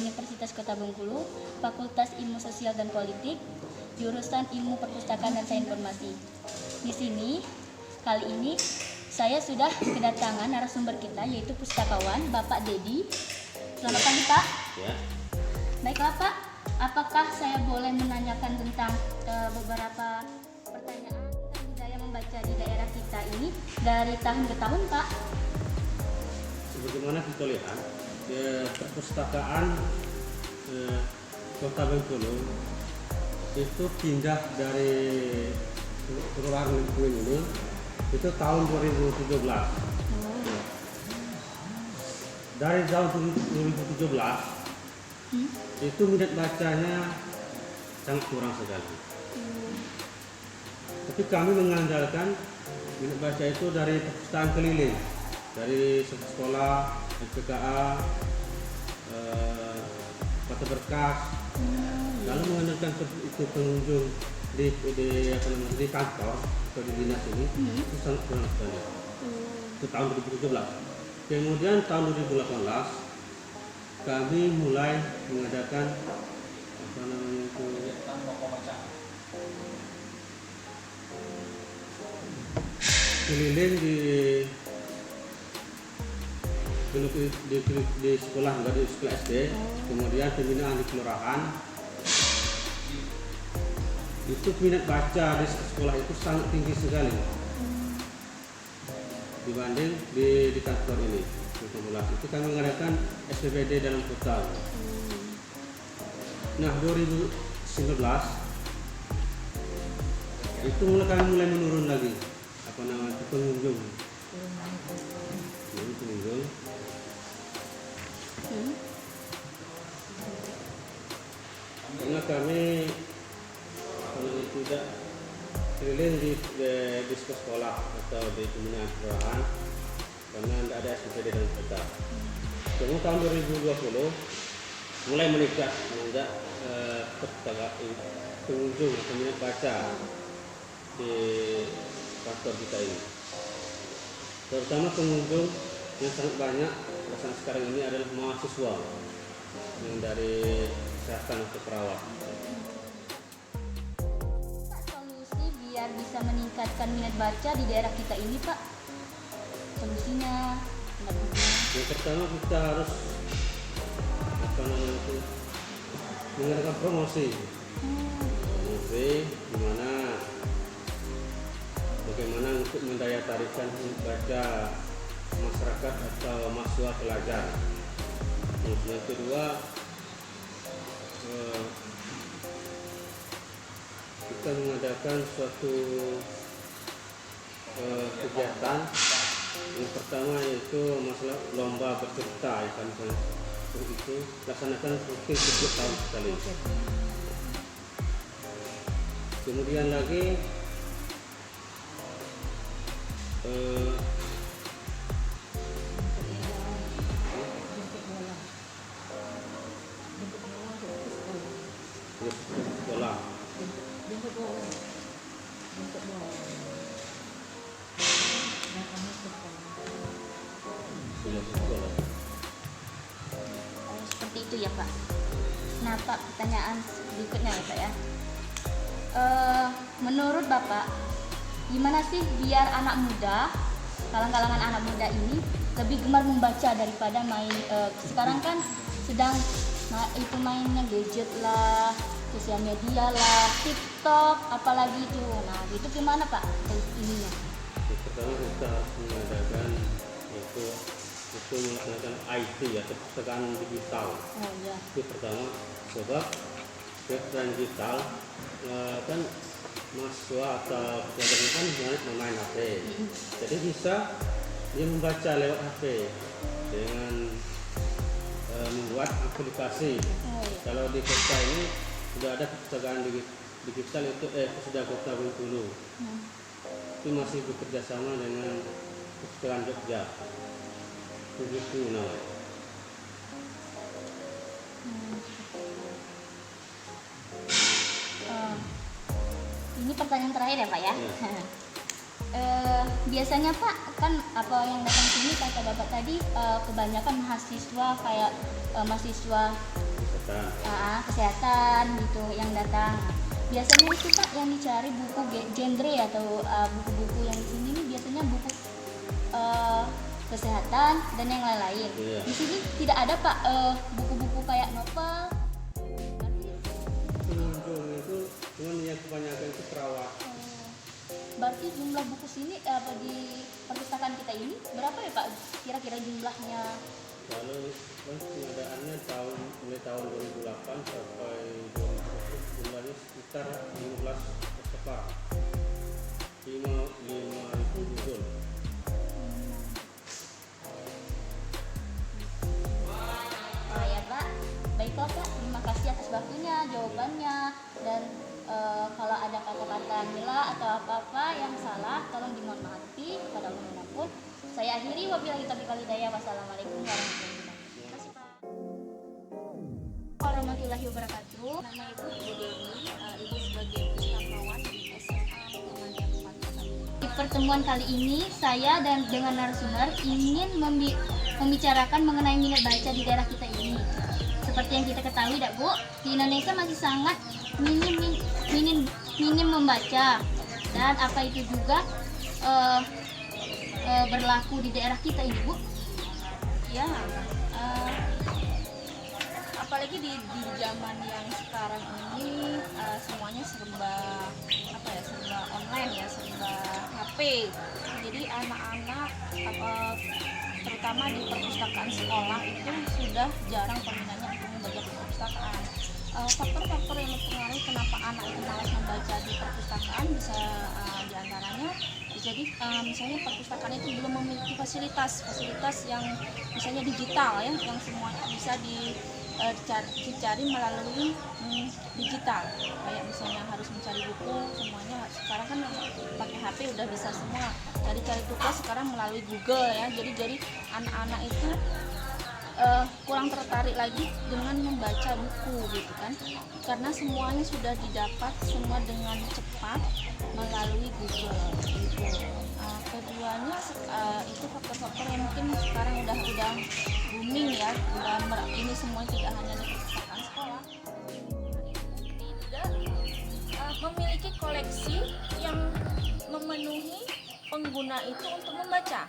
Universitas Kota Bengkulu, Fakultas Ilmu Sosial dan Politik, jurusan Ilmu Perpustakaan dan Sains Informasi. Di sini, kali ini saya sudah kedatangan narasumber kita, yaitu pustakawan Bapak Dedi. Selamat pagi, Pak. Ya. Baiklah, Pak. Apakah saya boleh menanyakan tentang beberapa pertanyaan tentang budaya membaca di daerah kita ini dari tahun ke tahun, Pak? Sebagaimana kita lihat, perpustakaan Kota Bengkulu itu pindah dari Kelurahan Lingkuing ini itu tahun 2017. Dari tahun 2017 itu minat bacanya sangat kurang sekali. Tapi kami mengandalkan minat baca itu dari perpustakaan keliling, dari sekolah, SPKA, Kota Berkas, lalu mengandalkan itu pengunjung di kantor atau di dinas ini itu sangat kurang sekali. Itu tahun 2017. Kemudian tahun 2018 kami mulai mengadakan keliling di sekolah, enggak di sekolah SD, kemudian pembinaan di kelurahan. Itu minat baca di sekolah itu sangat tinggi sekali dibanding di kantor ini. Itu kami mengadakan SPBD dalam kota. Nah, 2019 itu kami mulai menurun lagi pengunjung. Karena kami kalau tidak keliling di sekolah atau di pembinaan kelurahan, karena tidak ada SPBD dalam kota. Kemudian tahun 2020 mulai meningkat semenjak pengunjung atau minat baca di kantor kita ini. Terutama pengunjung yang sangat banyak saat sekarang ini adalah mahasiswa yang dari kesehatan atau perawat. Pak, solusi biar bisa meningkatkan minat baca di daerah kita ini, Pak? Solusinya? Yang pertama kita harus mengadakan promosi di mana bagaimana untuk mendaya tarikan baca masyarakat atau mahasiswa pelajar. Yang kedua, kita mengadakan suatu kegiatan. Yang pertama yaitu masalah lomba bercerita, itu laksanakan rutin setiap tahun sekali. Kemudian lagi sekolah. Seperti itu ya, Pak. Nah, Pak, pertanyaan berikutnya ya, Pak ya. Menurut Bapak, gimana sih biar anak muda, kalangan anak muda ini lebih gemar membaca daripada main sekarang kan sedang itu mainnya gadget lah, sosial media lah, TikTok, apalagi itu. Nah, itu gimana, Pak? Ininya. Pertama kita mengadakan itu melaksanakan IT ya, perpustakaan digital. Oh iya. Itu pertama, sebab perpustakaan digital kan mahasiswa atau pelajar kan memain HP. Jadi bisa dia membaca lewat HP dengan membuat aplikasi. Kalau di kota ini sudah ada perpustakaan digital itu sudah Kota Bengkulu. Itu masih bekerja sama dengan perpustakaan Jogja. Begitu namanya. Ini pertanyaan terakhir ya, Pak ya. Biasanya Pak kan apa yang datang sini kata Bapak tadi kebanyakan mahasiswa kayak mahasiswa kesehatan gitu yang datang. Biasanya itu Pak yang dicari buku genre atau buku-buku yang di sini nih biasanya buku kesehatan dan yang lain-lain. Iya. Di sini tidak ada Pak buku-buku kayak novel. Pengunjung itu cuman yang kebanyakan itu perawat. Berarti jumlah buku sini di perpustakaan kita ini berapa ya Pak? Kira-kira jumlahnya? Kalau pengadaannya mulai tahun 2008 sampai 2020 jumlahnya sekitar 15 sepak 5.000 judul. Ya Pak, baiklah Pak, terima kasih atas waktunya, jawabannya, dan kalau ada kata-kata mila atau apa-apa yang salah tolong dimohon maafi kepada Allah Maha. Saya akhiri, wabillahi taufiq wal hidayah. Wassalamualaikum warahmatullahi wabarakatuh. Terima kasih Pak. Warahmatullahi wabarakatuh. Nama Ibu Dewi, Ibu sebagai pustakawan di SMA Muhammadiyah 4. Di pertemuan kali ini saya dan dengan narasumber ingin membicarakan mengenai minat baca di daerah kita ini. Seperti yang kita ketahui, Bu, di Indonesia masih sangat minim membaca, dan apa itu juga berlaku di daerah kita ini, Bu. Ya, apalagi di zaman yang sekarang ini semuanya serba serba online ya, serba HP. Jadi anak-anak terutama di perpustakaan sekolah itu sudah jarang peminatnya untuk membaca perpustakaan. Faktor-faktor yang mempengaruhi kenapa anak itu malas membaca di perpustakaan bisa diantaranya jadi misalnya perpustakaan itu belum memiliki fasilitas yang misalnya digital ya, yang semuanya bisa dicari melalui digital, kayak misalnya harus mencari buku semuanya sekarang kan pakai HP udah bisa semua, cari tugas sekarang melalui Google ya, jadi anak-anak itu kurang tertarik lagi dengan membaca buku gitu kan, karena semuanya sudah didapat semua dengan cepat melalui Google gitu. Keduanya itu faktor-faktor yang mungkin sekarang udah booming ya, ini semua tidak hanya di perpustakaan sekolah, tidak memiliki koleksi yang memenuhi pengguna itu untuk membaca.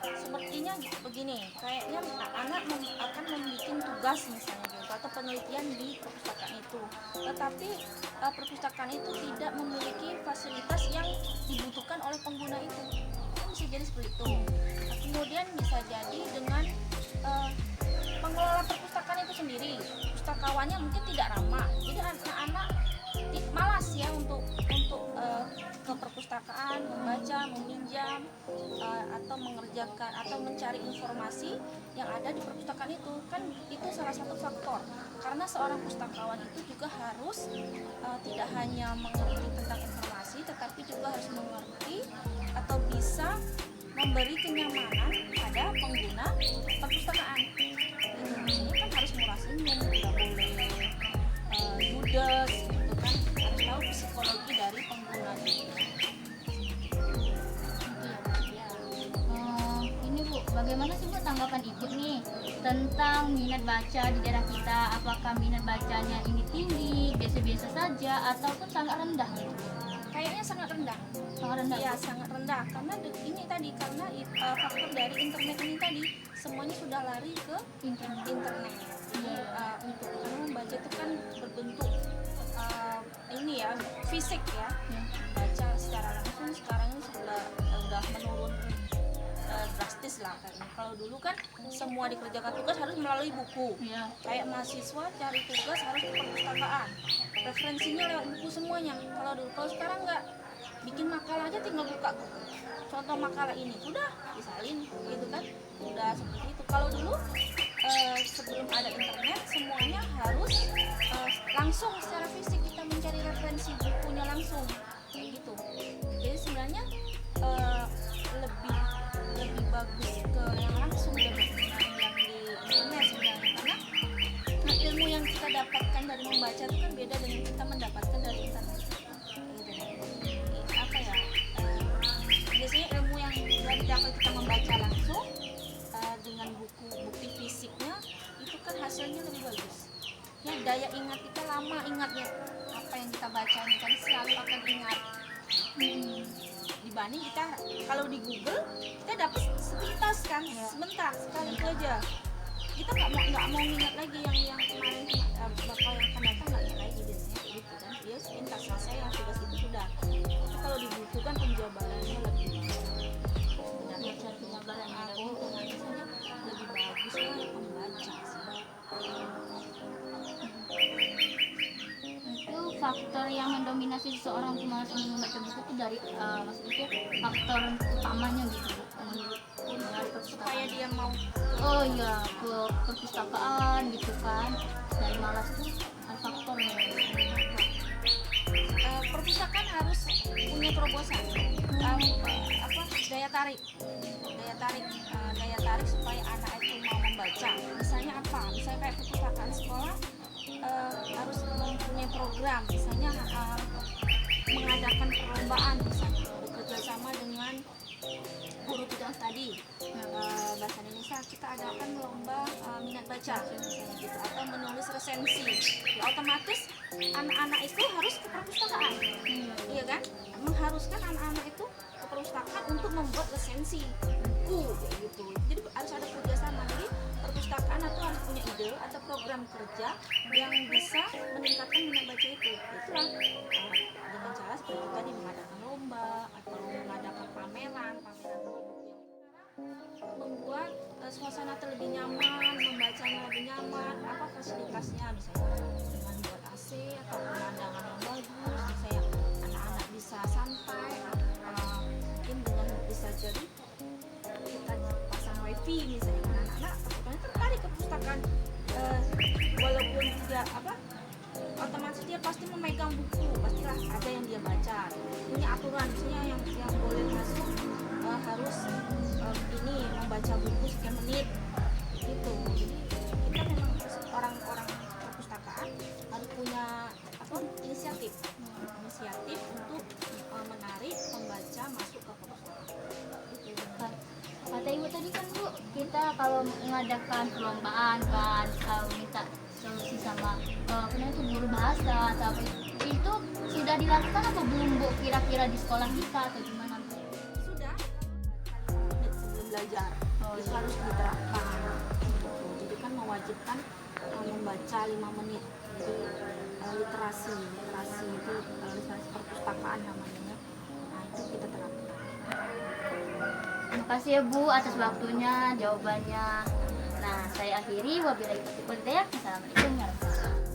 Sepertinya begini, kayaknya anak akan membuat tugas misalnya gitu, atau penelitian di perpustakaan itu, tetapi perpustakaan itu tidak memiliki fasilitas yang dibutuhkan oleh pengguna itu bisa jadi seperti itu. Kemudian bisa jadi dengan pengelola perpustakaan itu sendiri, pustakawannya mungkin tidak ramah, jadi anak-anak malas ya untuk ke perpustakaan, membaca, meminjam, atau mengerjakan atau mencari informasi yang ada di perpustakaan itu. Kan itu salah satu faktor, karena seorang pustakawan itu juga harus tidak hanya mengerti tentang informasi, tetapi juga harus mengerti atau bisa memberi kenyamanan pada pengguna perpustakaan. Ini kan harus murah senyum, tidak boleh judes gitu kan, harus tahu psikologi dari pengguna itu. Ini Bu, bagaimana sih Bu tanggapan Ibu nih tentang minat baca di daerah kita? Apakah minat bacanya ini tinggi, biasa-biasa saja, ataupun sangat rendah? Kayaknya sangat rendah. Sangat rendah. Ya, sangat rendah karena ini tadi, karena faktor dari internet ini tadi semuanya sudah lari ke internet. Jadi untuk karena membaca itu kan berbentuk ini ya, fisik ya. Baca secara langsung sekarang ini sudah menurun drastis lah kayaknya. Kalau dulu kan semua dikerjakan tugas harus melalui buku. Ya. Kayak mahasiswa cari tugas harus ke perpustakaan. Referensinya lewat buku semuanya. Kalau dulu, kalau sekarang enggak, bikin makalah aja tinggal buka contoh makalah ini sudah disalin gitu kan, sudah seperti itu. Kalau dulu sebelum ada internet semuanya harus langsung secara fisik kita mencari referensi bukunya langsung kayak gitu. Jadi sebenarnya lebih bagus ke yang langsung daripada yang di internet sebenarnya, karena ilmu yang kita dapatkan dari membaca itu kan beda dengan kita mendapatkan dari internet. Apa ya, kalau kita membaca langsung dengan buku bukti fisiknya itu kan hasilnya lebih bagus. Ya, daya ingat kita lama ingatnya apa yang kita baca ini kan selalu akan ingat. Dibanding kita kalau di Google kita dapat sepintas kan, sebentar sekali itu aja. Kita nggak mau ingat lagi yang kemarin bakal yang akan datang nggak ingat lagi biasanya kayak gitu kan. Dia sepintas selesai yang tugas itu sudah. Tapi kalau di buku kan penjabarannya lebih sebenarnya penjabarannya aku analisanya lebih bagus lah membaca sih. Itu faktor yang mendominasi seseorang untuk malas ingin membaca buku itu dari maksudnya faktor utamanya gitu Bu, menurutku dari Supaya perpustakaan. dia mau Oh iya, ke perpustakaan gitu kan, dari malas tuh ada faktornya. perpustakaan harus punya terobosan daya tarik daya tarik supaya anak itu mau membaca. Misalnya apa, misalnya kayak perpustakaan sekolah harus mempunyai program, misalnya mengadakan perlombaan, misalnya bekerja sama dengan guru tugas tadi bahasa Indonesia, kita adakan lomba minat baca misalnya gitu, atau menulis resensi. Ya, otomatis anak-anak itu harus ke perpustakaan, iya kan, mengharuskan anak-anak itu ke perpustakaan untuk membuat resensi buku kayak gitu. Jadi harus ada kerjasama. Jadi perpustakaan atau harus punya ide atau program kerja yang bisa meningkatkan minat baca itu. Itulah dengan cara seperti tadi mengadakan lomba atau mengadakan pameran buku yang sekarang membuat suasana terlebih nyaman, membacanya lebih nyaman. Apa fasilitasnya, misalnya dengan buat AC atau pemandangan yang bagus, misalnya anak-anak bisa santai, mungkin dengan bisa jadi kita pasang wifi misalnya, anak-anak takutnya tertarik ke perpustakaan, walaupun tidak otomatis dia pasti memegang buku, pastilah ada yang dia baca, punya aturan misalnya yang boleh masuk harus ini membaca buku sekian menit gitu. Jadi kita memang orang-orang perpustakaan harus punya inisiatif untuk menarik pembaca masuk ke perpustakaan gitu. Kata ibu tadi kan Bu, kita kalau mengadakan perlombaan kan minta solusi sama itu guru bahasa atau apa itu sudah dilakukan apa belum Bu, kira-kira di sekolah kita atau gimana Bu? Sudah menit sebelum belajar itu harus diterapkan gitu. Jadi kan mewajibkan membaca 5 menit. Jadi literasi itu literasi perpustakaan namanya. Nah itu kita terapkan. Terima kasih ya Bu atas waktunya, jawabannya. Nah, saya akhiri. Wabillahi taufiq wal hidayah. Assalamualaikum warahmatullahi wabarakatuh.